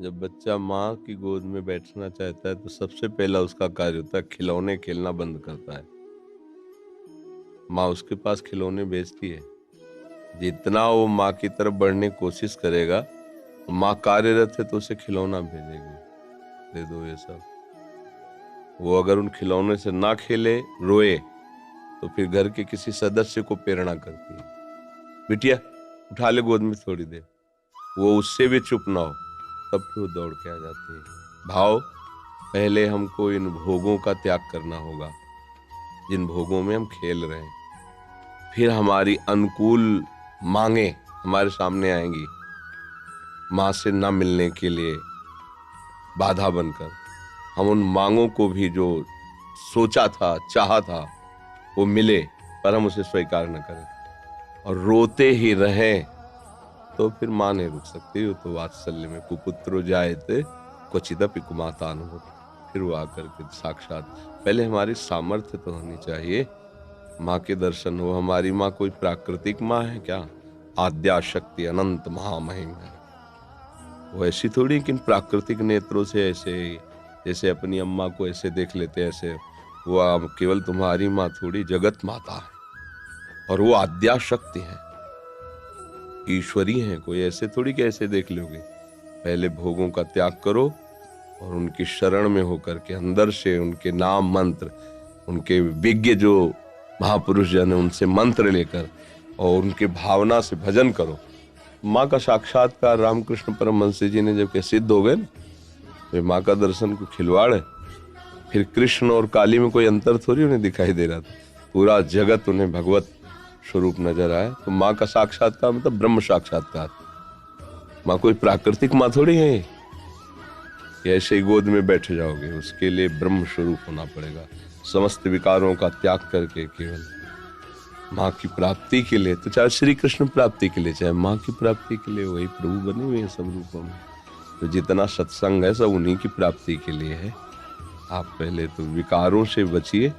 जब बच्चा माँ की गोद में बैठना चाहता है तो सबसे पहला उसका कार्य होता है खिलौने खेलना बंद करता है। माँ उसके पास खिलौने भेजती है। जितना वो माँ की तरफ बढ़ने की कोशिश करेगा, माँ कार्यरत है तो उसे खिलौना भेजेगी, दे दो ये सब। वो अगर उन खिलौने से ना खेले, रोए, तो फिर घर के किसी सदस्य को प्रेरणा करती है, बिटिया उठा ले गोद में थोड़ी देर। वो उससे भी चुप ना हो, तब फिर वो दौड़ के आ जाती है। भाव, पहले हमको इन भोगों का त्याग करना होगा जिन भोगों में हम खेल रहे हैं। फिर हमारी अनुकूल मांगे हमारे सामने आएंगी, माँ से ना मिलने के लिए बाधा बनकर। हम उन मांगों को भी जो सोचा था, चाहा था, वो मिले, पर हम उसे स्वीकार न करें और रोते ही रहें, तो फिर माँ नहीं रुक सकती। वो तो वात्सल्य में कुपुत्रो जायते क्वचिदपि कुमातानुभव। फिर वो आकर के साक्षात, पहले हमारी सामर्थ्य तो होनी चाहिए, माँ के दर्शन हो। हमारी माँ कोई प्राकृतिक माँ है क्या? आद्या शक्ति अनंत महामहिम है। वो ऐसी थोड़ी कि प्राकृतिक नेत्रों से ऐसे जैसे अपनी अम्मा को ऐसे देख लेते, ऐसे वो केवल तुम्हारी माँ थोड़ी, जगत माता है और वो आद्या शक्ति है, ईश्वरी है। कोई ऐसे थोड़ी कि ऐसे देख लोगे। पहले भोगों का त्याग करो और उनकी शरण में होकर के अंदर से उनके नाम मंत्र, उनके विज्ञ जो महापुरुष जन है उनसे मंत्र लेकर और उनके भावना से भजन करो। माँ का साक्षात्कार रामकृष्ण परमहंस जी ने जब के सिद्ध हो गए ना, तो माँ का दर्शन को खिलवाड़ है। फिर कृष्ण और काली में कोई अंतर थोड़ी उन्हें दिखाई दे रहा था, पूरा जगत उन्हें भगवत स्वरूप नजर आया। तो माँ का साक्षात्कार मतलब ब्रह्म साक्षात्कार। माँ कोई प्राकृतिक माँ थोड़ी है कि ऐसे ही गोद में बैठ जाओगे। उसके लिए ब्रह्म स्वरूप होना पड़ेगा, समस्त विकारों का त्याग करके केवल माँ की प्राप्ति के लिए। तो चाहे श्री कृष्ण प्राप्ति के लिए, चाहे माँ की प्राप्ति के लिए, वही प्रभु बने हुए हैं सब रूपों में। तो जितना सत्संग है सब उन्हीं की प्राप्ति के लिए है। आप पहले तो विकारों से बचिए,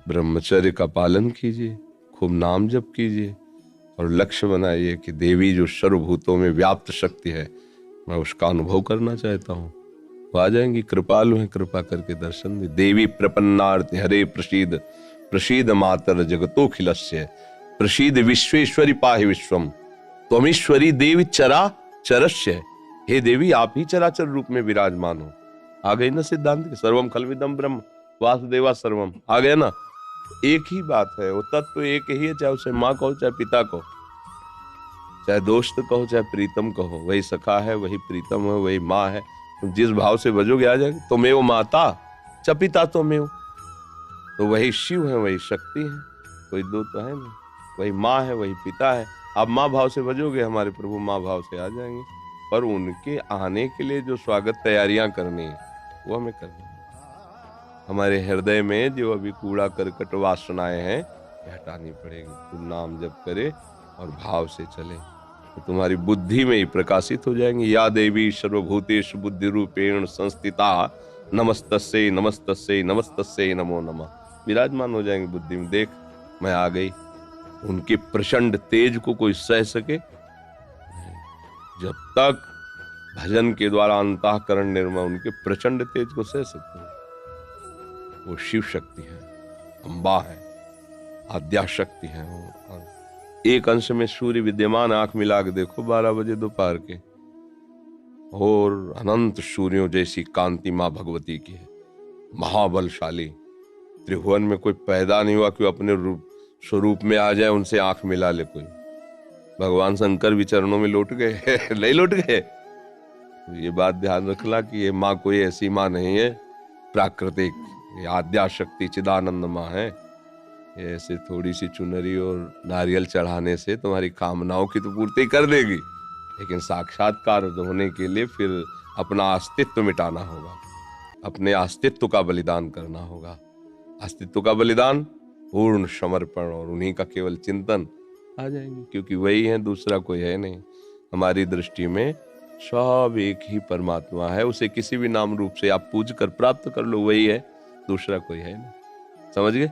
ब्रह्मचर्य का पालन कीजिए, खूब नाम जप कीजिए और लक्ष्य बनाइए कि देवी जो सर्वभूतों में व्याप्त शक्ति है, मैं उसका अनुभव करना चाहता हूँ। वो आ जाएंगी, कृपालु हैं, कृपा करके दर्शन दे। देवी प्रपन्नार्ति हरे प्रसीद, प्रसीद मातर जगतो खिलस्य, प्रसीद विश्वेश्वरी पाहि विश्वम, त्वमीश्वरी देवी चरा चरस्य। हे देवी, आप ही चराचर रूप में विराजमान हो। आ गई ना सिद्धांत, सर्वम खलविदम ब्रह्म वासुदेवा सर्वम, आ गया ना। एक ही बात है, वो तत्व एक ही है, चाहे उसे माँ कहो चाहे पिता कहो, चाहे दोस्त कहो चाहे प्रीतम कहो। वही सखा है, वही प्रीतम है, वही माँ है। तुम जिस भाव से बजोगे आ जाएगी। तुमेव माता च पिता तुमेव, तो वही शिव है, वही शक्ति है, कोई दो तो है नहीं। वही माँ है, वही पिता है। आप माँ भाव से बजोगे, हमारे प्रभु माँ भाव से आ जाएंगे। पर उनके आने के लिए जो स्वागत तैयारियां करनी है वो हमें करनी है। हमारे हृदय में जो अभी कूड़ा करकट वासनाएं हैं हटानी पड़ेगी। तुम नाम जप करे और भाव से चले तो तुम्हारी बुद्धि में ही प्रकाशित हो जाएंगी। या देवी सर्वभूतेषु बुद्धि रूपेण संस्थिता नमस्तस्यै नमस्तस्यै नमस्तस्यै नमो नमः। विराजमान हो जाएंगे बुद्धि में। देख मैं आ गई। उनके प्रचंड तेज को कोई सह सके? जब तक भजन के द्वारा अंतःकरण निर्मल, उनके प्रचंड तेज को सह सकते हैं। वो शिव शक्ति है, अम्बा है, आद्या शक्ति है। एक अंश में सूर्य विद्यमान, आंख मिला के देखो 12 बजे दोपहर के, और अनंत सूर्यों जैसी कांति माँ भगवती की है। महाबलशाली, त्रिभुवन में कोई पैदा नहीं हुआ कि अपने रूप स्वरूप में आ जाए, उनसे आंख मिला ले कोई। भगवान शंकर भी चरणों में लौट गए नहीं लौट गए। तो ये बात ध्यान रखना कि ये माँ कोई ऐसी माँ नहीं है प्राकृतिक, ये आद्या शक्ति चिदानंद माँ है। ये ऐसे थोड़ी सी चुनरी और नारियल चढ़ाने से तुम्हारी कामनाओं की तो पूर्ति कर देगी, लेकिन साक्षात्कार होने के लिए फिर अपना अस्तित्व मिटाना होगा, अपने अस्तित्व का बलिदान करना होगा। अस्तित्व का बलिदान, पूर्ण समर्पण और उन्हीं का केवल चिंतन, आ जाएंगे। क्योंकि वही है, दूसरा कोई है नहीं। हमारी दृष्टि में सब एक ही परमात्मा है। उसे किसी भी नाम रूप से आप पूज कर प्राप्त कर लो, वही है, दूसरा कोई है नहीं। समझ गए?